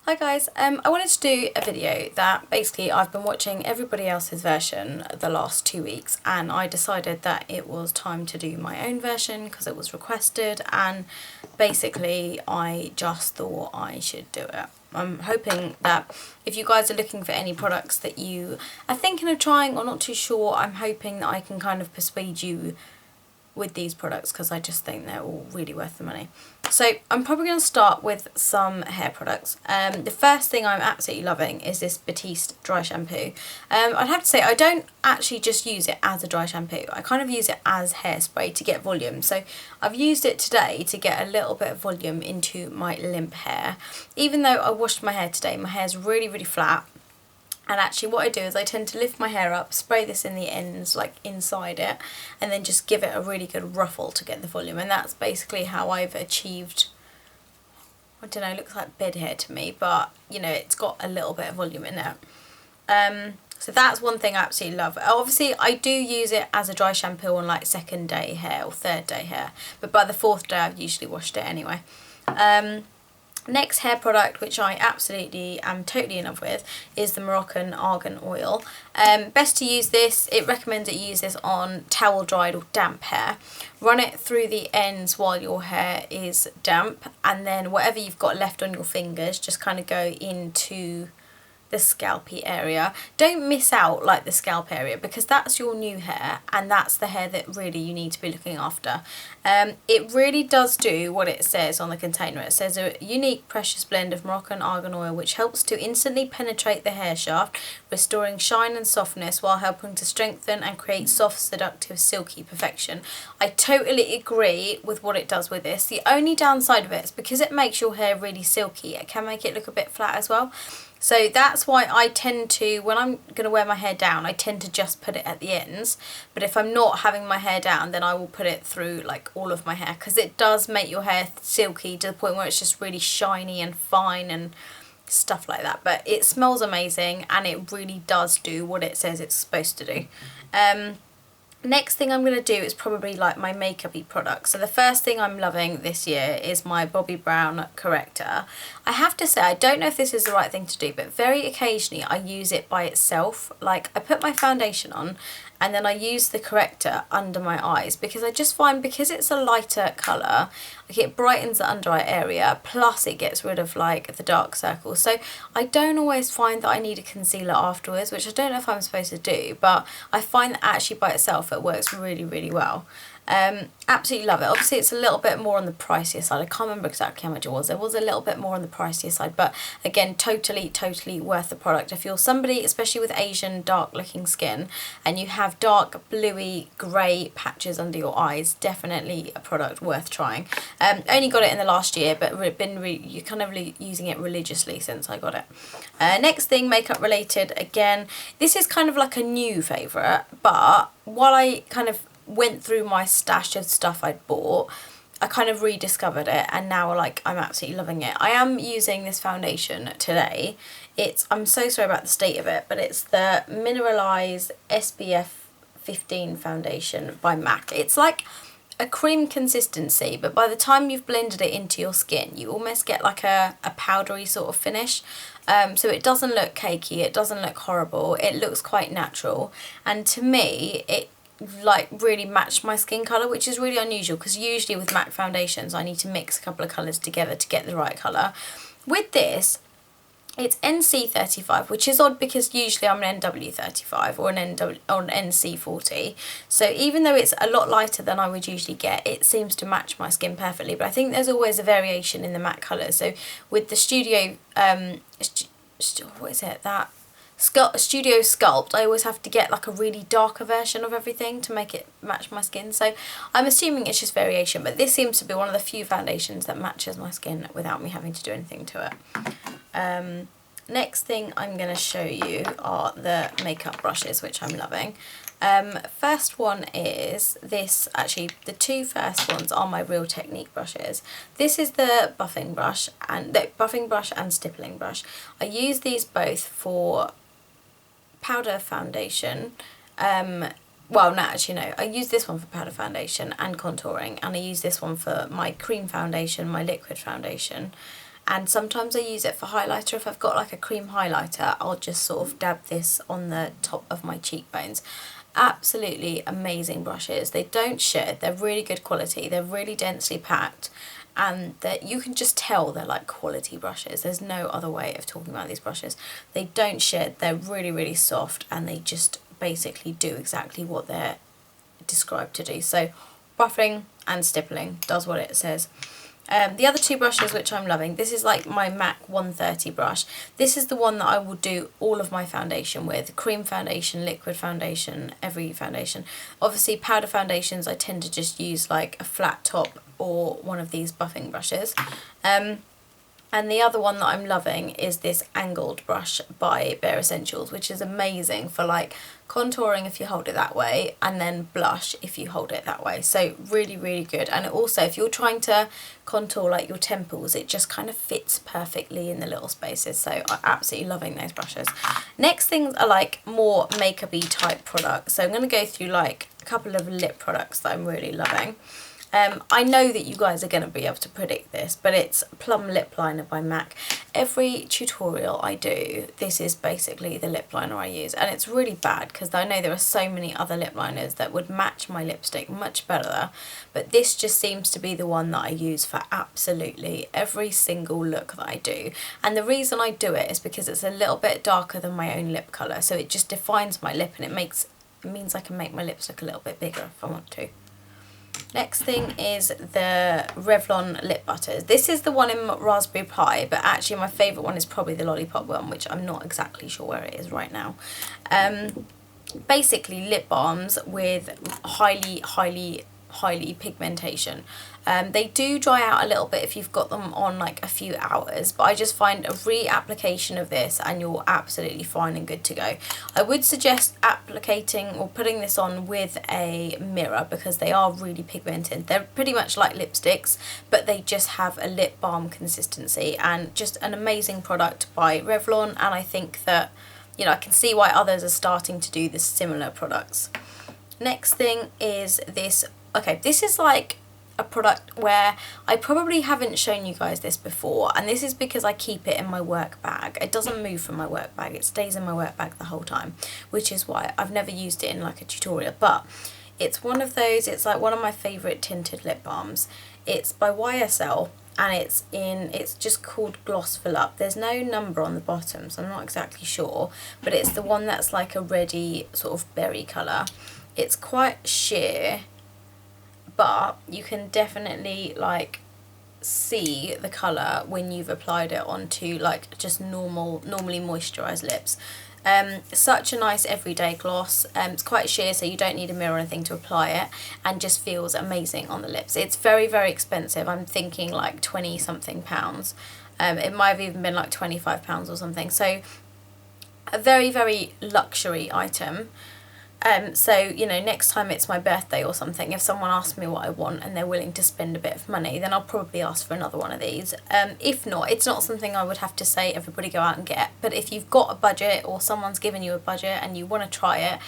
Hi guys, I wanted to do a video that basically I've been watching everybody else's version the last 2 weeks and I decided that it was time to do my own version because it was requested, and basically I just thought I should do it. I'm hoping that if you guys are looking for any products that you are thinking of trying or not too sure, I'm hoping that I can kind of persuade you with these products because I just think they're all really worth the money. So I'm probably going to start with some hair products. The first thing I'm absolutely loving is this Batiste dry shampoo. I'd have to say I don't actually just use it as a dry shampoo. I kind of use it as hairspray to get volume. So I've used it today to get a little bit of volume into my limp hair. Even though I washed my hair today, my hair's really flat. And actually what I do is I tend to lift my hair up, spray this in the ends, like inside it, and then just give it a really good ruffle to get the volume. And that's basically how I've achieved, I don't know, it looks like bed hair to me, but you know, it's got a little bit of volume in it. So that's one thing I absolutely love. Obviously I do use it as a dry shampoo on like second day hair or third day hair, but by the fourth day I've usually washed it anyway. Next hair product, which I absolutely am totally in love with, is the Moroccan Argan Oil. Best to use this, it recommends that you use this on towel dried or damp hair. Run it through the ends while your hair is damp, and then whatever you've got left on your fingers just kind of go into the scalpy area. Don't miss out like the scalp area because that's your new hair and that's the hair that really you need to be looking after. It really does do what it says on the container. It says a unique precious blend of Moroccan argan oil which helps to instantly penetrate the hair shaft, restoring shine and softness while helping to strengthen and create soft, seductive, silky perfection. I totally agree with what it does with this. The only downside of it is because it makes your hair really silky, it can make it look a bit flat as well. So that's why I tend to, when I'm going to wear my hair down, I tend to just put it at the ends. But if I'm not having my hair down, then I will put it through like all of my hair because it does make your hair silky to the point where it's just really shiny and fine and stuff like that. But it smells amazing and it really does do what it says it's supposed to do. Next thing I'm going to do is probably like my makeup-y products. So the first thing I'm loving this year is my Bobbi Brown corrector. I have to say, I don't know if this is the right thing to do, but very occasionally I use it by itself. Like I put my foundation on and then I use the corrector under my eyes because I just find because it's a lighter colour, like it brightens the under eye area, plus it gets rid of like the dark circles. So I don't always find that I need a concealer afterwards, which I don't know if I'm supposed to do, but I find that actually by itself it works really well. Absolutely love it. Obviously it's a little bit more on the pricier side. I can't remember exactly how much it was. It was a little bit more on the pricier side, but again, totally worth the product. If you're somebody, especially with Asian dark looking skin, and you have dark bluey grey patches under your eyes, definitely a product worth trying. Only got it in the last year, but you're kind of using it religiously since I got it. Next thing, makeup related. Again, this is kind of like a new favourite, but while I kind of went through my stash of stuff I'd bought, I kind of rediscovered it and now like I'm absolutely loving it. I am using this foundation today. I'm so sorry about the state of it, but it's the Mineralize SPF 15 foundation by MAC. It's like a cream consistency, but by the time you've blended it into your skin, you almost get like a powdery sort of finish. So it doesn't look cakey, it doesn't look horrible, it looks quite natural. And to me, it like really matched my skin colour, which is really unusual because usually with MAC foundations I need to mix a couple of colours together to get the right colour. With this, it's NC35, which is odd because usually I'm an NW35 or an NC40. So even though it's a lot lighter than I would usually get, it seems to match my skin perfectly. But I think there's always a variation in the MAC colours. So with the Studio, what is it, that Studio Sculpt, I always have to get like a really darker version of everything to make it match my skin. So I'm assuming it's just variation, but this seems to be one of the few foundations that matches my skin without me having to do anything to it. Next thing I'm going to show you are the makeup brushes, which I'm loving. First one is this. Actually, the two first ones are my Real Technique brushes. This is the buffing brush and stippling brush. I use these both for powder foundation. Well, no, actually no, I use this one for powder foundation and contouring, and I use this one for my cream foundation, my liquid foundation. and sometimes I use it for highlighter. If I've got like a cream highlighter, I'll just sort of dab this on the top of my cheekbones. Absolutely amazing brushes. They don't shed, they're really good quality, they're really densely packed, and that you can just tell they're like quality brushes. There's no other way of talking about these brushes. They don't shed, they're really, really soft, and they just basically do exactly what they're described to do. So buffing and stippling does what it says. The other two brushes which I'm loving, this is like my MAC 130 brush. This is the one that I will do all of my foundation with. Cream foundation, liquid foundation, every foundation. Obviously powder foundations I tend to just use like a flat top or one of these buffing brushes. And the other one that I'm loving is this angled brush by Bare Essentials, which is amazing for like contouring if you hold it that way, and then blush if you hold it that way. So really, really good. And also if you're trying to contour like your temples, it just kind of fits perfectly in the little spaces. So I'm absolutely loving those brushes. Next things are like more makeup-y type products. So I'm going to go through like a couple of lip products that I'm really loving. I know that you guys are going to be able to predict this, but it's Plum Lip Liner by MAC. Every tutorial I do, this is basically the lip liner I use, and it's really bad because I know there are so many other lip liners that would match my lipstick much better, but this just seems to be the one that I use for absolutely every single look that I do. And the reason I do it is because it's a little bit darker than my own lip colour, so it just defines my lip, and it means I can make my lips look a little bit bigger if I want to. Next thing is the Revlon lip butters. This is the one in Raspberry Pie, but actually my favourite one is probably the Lollipop one, which I'm not exactly sure where it is right now. Basically lip balms with highly pigmentation. They do dry out a little bit if you've got them on like a few hours, but I just find a reapplication of this and you're absolutely fine and good to go. I would suggest applicating or putting this on with a mirror because they are really pigmented. They're pretty much like lipsticks, but they just have a lip balm consistency, and just an amazing product by Revlon. And I think that, you know, I can see why others are starting to do this similar products. Next thing is this. Okay, this is like a product where I probably haven't shown you guys this before, and this is because I keep it in my work bag. It doesn't move from my work bag, it stays in my work bag the whole time, which is why I've never used it in like a tutorial. But it's one of those, it's like one of my favourite tinted lip balms. It's by YSL, and it's just called Gloss Fill Up. There's no number on the bottom, so I'm not exactly sure, but it's the one that's like a reddy sort of berry colour. It's quite sheer, but you can definitely like see the colour when you've applied it onto like just normally moisturised lips. Such a nice everyday gloss. It's quite sheer, so you don't need a mirror or anything to apply it, and just feels amazing on the lips. It's very, very expensive. I'm thinking like 20 something pounds. It might have even been like 25 pounds or something. So a very, very luxury item. So, you know, next time it's my birthday or something, if someone asks me what I want and they're willing to spend a bit of money, then I'll probably ask for another one of these. If not, it's not something I would have to say everybody go out and get. But if you've got a budget or someone's given you a budget and you want to try it,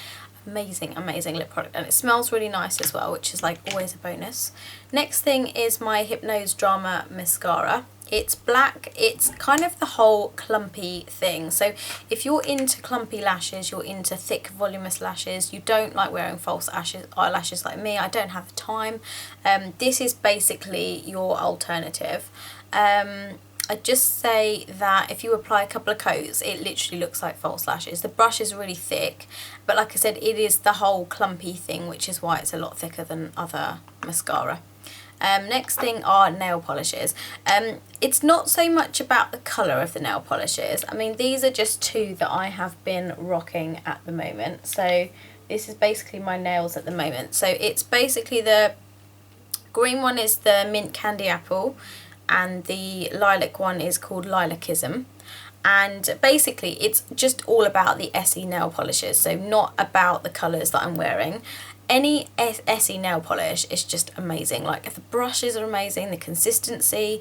amazing, amazing lip product. And it smells really nice as well, which is like always a bonus. Next thing is my Hypnose Drama Mascara. It's black. It's kind of the whole clumpy thing. So if you're into clumpy lashes, you're into thick voluminous lashes, you don't like wearing false eyelashes like me, I don't have the time, this is basically your alternative. I'd just say that if you apply a couple of coats, it literally looks like false lashes. The brush is really thick, but like I said, it is the whole clumpy thing, which is why it's a lot thicker than other mascara. Next thing are nail polishes. It's not so much about the colour of the nail polishes. I mean, these are just two that I have been rocking at the moment. So this is basically my nails at the moment. So it's basically the green one is the Mint Candy Apple, and the lilac one is called Lilacism. And basically it's just all about the Essie nail polishes, so not about the colours that I'm wearing. Any Essie nail polish is just amazing. Like the brushes are amazing, the consistency,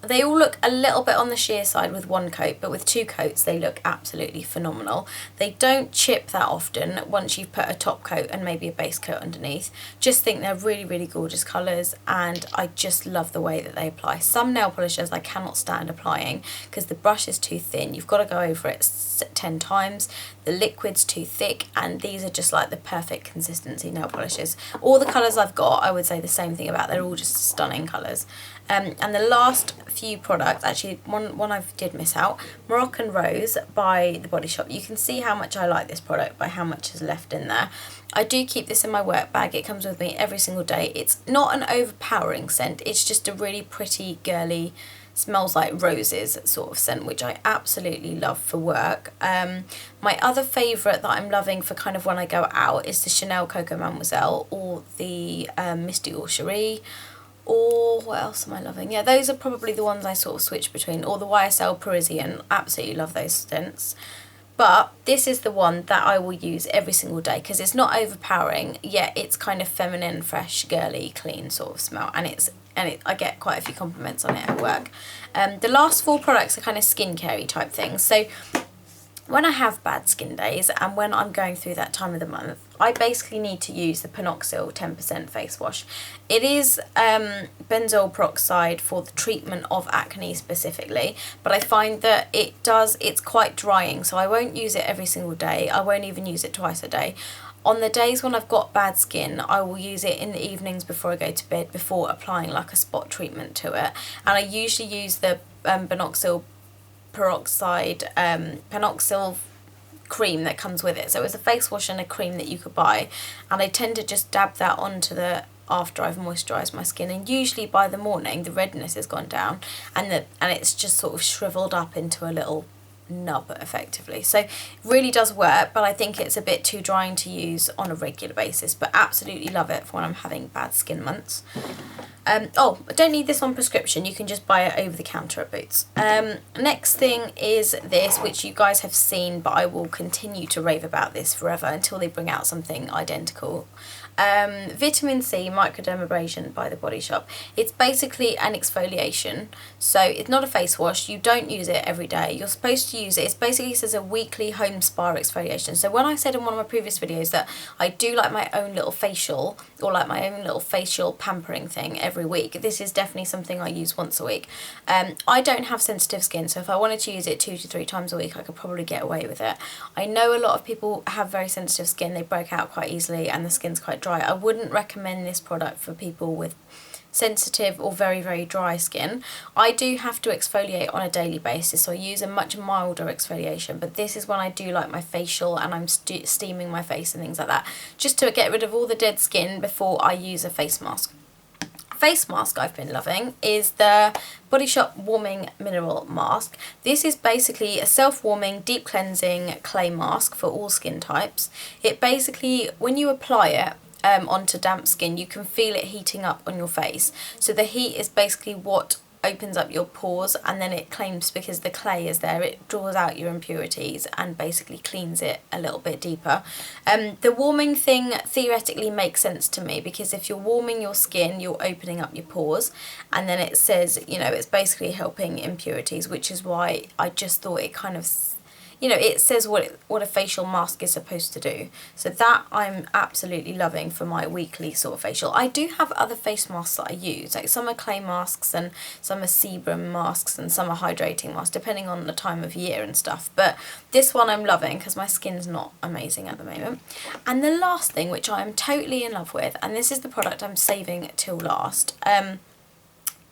They all look a little bit on the sheer side with one coat, but with 2 coats they look absolutely phenomenal. They don't chip that often once you've put a top coat and maybe a base coat underneath. Just think they're really, really gorgeous colours, and I just love the way that they apply. Some nail polishers I cannot stand applying because the brush is too thin. You've got to go over it 10 times. The liquid's too thick, and these are just like the perfect consistency nail polishes. All the colours I've got, I would say the same thing about. They're all just stunning colours. And the last few products, actually one I did miss out, Moroccan Rose by The Body Shop. You can see how much I like this product by how much is left in there. I do keep this in my work bag. It comes with me every single day. It's not an overpowering scent. It's just a really pretty, girly, smells like roses sort of scent, which I absolutely love for work. My other favourite that I'm loving for kind of when I go out is the Chanel Coco Mademoiselle, or the Misty or Cherie. Or what else am I loving? Yeah, those are probably the ones I sort of switch between. Or the YSL Parisian. Absolutely love those scents. But this is the one that I will use every single day because it's not overpowering, yet it's kind of feminine, fresh, girly, clean sort of smell. And I get quite a few compliments on it at work. The last 4 products are kind of skincare-y type things. So when I have bad skin days and when I'm going through that time of the month, I basically need to use the Panoxyl 10% face wash. It is benzoyl peroxide for the treatment of acne specifically, but I find that it's quite drying, so I won't use it every single day. I won't even use it twice a day. On the days when I've got bad skin, I will use it in the evenings before I go to bed, before applying like a spot treatment to it. And I usually use the Panoxyl peroxide Panoxyl cream that comes with it. So it's a face wash and a cream that you could buy, and I tend to just dab that onto the after I've moisturised my skin, and usually by the morning the redness has gone down and it's just sort of shriveled up into a little nub effectively. So it really does work, but I think it's a bit too drying to use on a regular basis, but absolutely love it for when I'm having bad skin months. Oh, I don't need this on prescription. You can just buy it over the counter at Boots. Next thing is this, which you guys have seen, but I will continue to rave about this forever until they bring out something identical. Vitamin C microdermabrasion by The Body Shop. It's basically an exfoliation, so it's not a face wash. You don't use it every day. You're supposed to use it. It basically says a weekly home spa exfoliation. So when I said in one of my previous videos that I do like my own little facial, or like my own little facial pampering thing every week, this is definitely something I use once a week. I don't have sensitive skin, so if I wanted to use it 2 to 3 times a week, I could probably get away with it. I know a lot of people have very sensitive skin. They break out quite easily and the skin's quite dry. I wouldn't recommend this product for people with sensitive or very, very dry skin. I do have to exfoliate on a daily basis, so I use a much milder exfoliation, but this is when I do like my facial and I'm steaming my face and things like that, just to get rid of all the dead skin before I use a face mask. Face mask I've been loving is the Body Shop Warming Mineral Mask. This is basically a self-warming, deep cleansing clay mask for all skin types. It basically, when you apply it onto damp skin, you can feel it heating up on your face. So the heat is basically what opens up your pores, and then it claims, because the clay is there, it draws out your impurities and basically cleans it a little bit deeper. The warming thing theoretically makes sense to me, because if you're warming your skin, you're opening up your pores, and then it says, you know, it's basically helping impurities, which is why I just thought it kind of, you know, it says what a facial mask is supposed to do. So that I'm absolutely loving for my weekly sort of facial. I do have other face masks that I use, like some are clay masks and some are sebum masks and some are hydrating masks, depending on the time of year and stuff. But this one I'm loving because my skin's not amazing at the moment. And the last thing, which I am totally in love with, and this is the product I'm saving till last,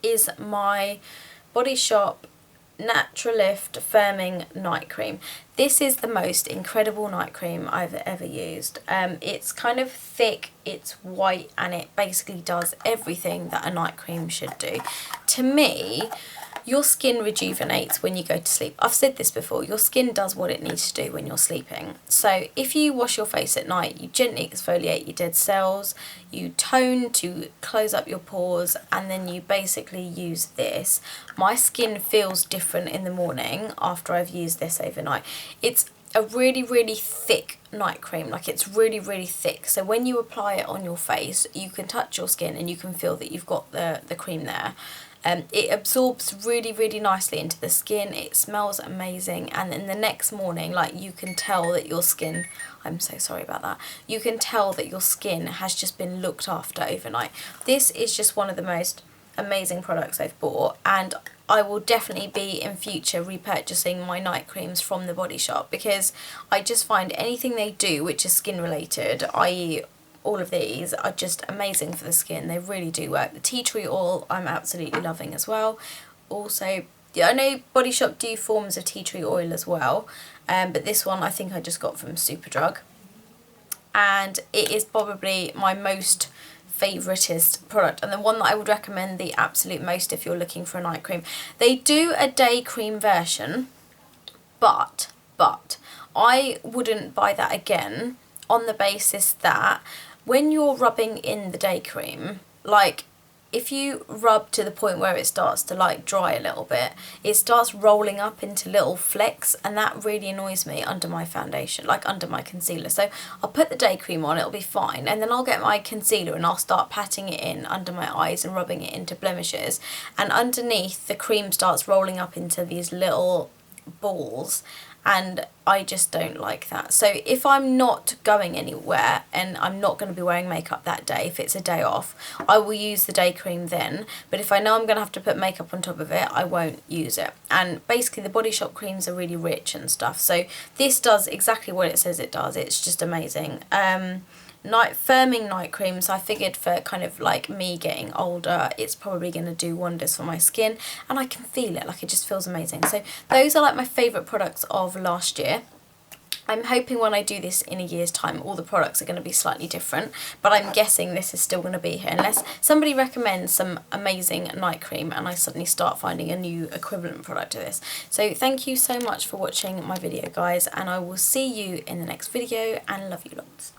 is my Body Shop Naturalift Firming Night Cream. This is the most incredible night cream I've ever used. It's kind of thick, it's white, and it basically does everything that a night cream should do. To me, your skin rejuvenates when you go to sleep. I've said this before, your skin does what it needs to do when you're sleeping. So if you wash your face at night, you gently exfoliate your dead cells, you tone to close up your pores, and then you basically use this. My skin feels different in the morning after I've used this overnight. It's a really, really thick night cream, like it's really, really thick. So when you apply it on your face, you can touch your skin and you can feel that you've got the cream there. It absorbs really, really nicely into the skin. It smells amazing, and then the next morning, like, you can tell that your skin, I'm so sorry about that, you can tell that your skin has just been looked after overnight. This is just one of the most amazing products I've bought, and I will definitely be in future repurchasing my night creams from the Body Shop, because I just find anything they do which is skin related, i.e. all of these, are just amazing for the skin. They really do work. The tea tree oil I'm absolutely loving as well. Also, yeah, I know Body Shop do forms of tea tree oil as well, but this one I think I just got from Superdrug, and it is probably my most favouriteest product, and the one that I would recommend the absolute most if you're looking for a night cream. They do a day cream version, but I wouldn't buy that again, on the basis that when you're rubbing in the day cream, like, if you rub to the point where it starts to like dry a little bit, it starts rolling up into little flecks, and that really annoys me under my foundation, like under my concealer. So I'll put the day cream on, it'll be fine, and then I'll get my concealer and I'll start patting it in under my eyes and rubbing it into blemishes, and underneath the cream starts rolling up into these little balls, and I just don't like that. So if I'm not going anywhere and I'm not going to be wearing makeup that day, if it's a day off, I will use the day cream then, but if I know I'm going to have to put makeup on top of it, I won't use it. And basically the Body Shop creams are really rich and stuff, so this does exactly what it says it does. It's just amazing. Firming night creams, I figured for kind of like me getting older, it's probably going to do wonders for my skin, and I can feel it, like it just feels amazing. So those are like my favourite products of last year. I'm hoping when I do this in a year's time, all the products are going to be slightly different, but I'm guessing this is still going to be here, unless somebody recommends some amazing night cream and I suddenly start finding a new equivalent product to this. So thank you so much for watching my video, guys, and I will see you in the next video, and love you lots.